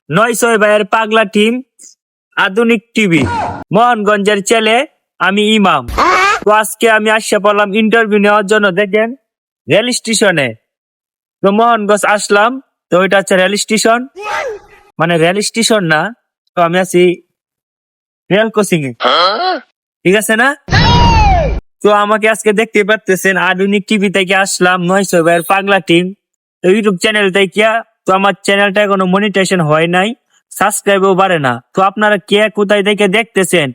900 ভাইয়ের পাগলা টিম, আধুনিক টিভি, মোহনগঞ্জের ছেলে, আমি ইমাম। তো আজকে আমি আসছে পড়লাম ইন্টারভিউ নেওয়ার জন্য। দেখেন রেল স্টেশনে, তো মোহনগঞ্জ আসলাম। তো এটা হচ্ছে রেল স্টেশন, মানে রেল স্টেশন না, তো আমি আছি রেল কোচিং এ, ঠিক আছে না? তো আমাকে আজকে দেখতে পাচ্ছেন আধুনিক টিভি থেকে আসলাম, 900 ভাইয়ের পাগলা টিম, তো ইউটিউব চ্যানেল থেকে। তো আমার চ্যানেলটা এখনো মনিটাইজেশন হয় নাই, সাবস্ক্রাইবও বাড়ে না। তো আপনারা কে কোথায় থেকে দেখতেছেন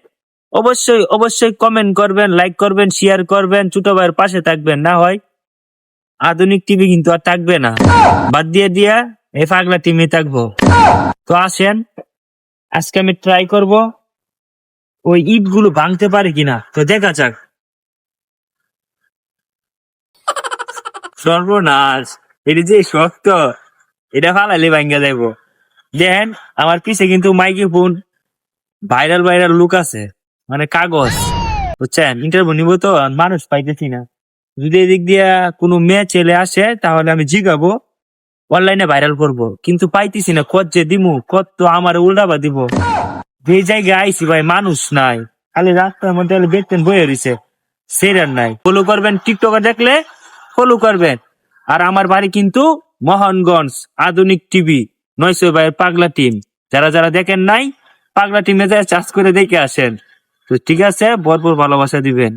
অবশ্যই অবশ্যই কমেন্ট করবেন, লাইক করবেন, শেয়ার করবেন, ছোট ভাইয়ের পাশে থাকবেন। না হয় আধুনিক টিভি কিন্তু আর থাকবে না, বাদ দিয়ে দিয়া এই পাগলা টিমে থাকবো। তো আসেন আজকে আমি ট্রাই করব ওই ইট গুলো ভাঙতে পারি কিনা, তো দেখা যাক। সর্বনাশ, এটা যে শক্ত, এটা ফালাইলে ভাঙ্গা যাইবো। দেখেন আমার পিছে কিন্তু মাইক্রোফোন, ভাইরাল ভাইরাল লুক আছে, মানে কাগজ, বুঝছেন? ইন্টারভিউ নিব তো, মানুষ পাইতেছি না। যদি এদিক দিয়া কোনো মেয়ে ছেলে আসে তাহলে আমি জিগাবো, অনলাইনে ভাইরাল করব, কিন্তু পাইতেছি না। কত যে দিমু, কত তো আমার উল্টাবা দিব। যে জায়গায় আইছি ভাই মানুষ নাই, খালি রাস্তার মধ্যে দেখতেন বয়ে রয়েছে, সেরার নাই। ফলো করবেন, টিকটকে দেখলে ফলো করবেন। আর আমার বাড়ি কিন্তু মোহনগঞ্জ, আধুনিক টিভি, 900 ভাইয়ের পাগলা টিম। যারা যারা দেখেন নাই, পাগলা টিমে যায় চার্জ করে দেখে আসেন। তো ঠিক আছে, ভরপুর ভালোবাসা দিবেন।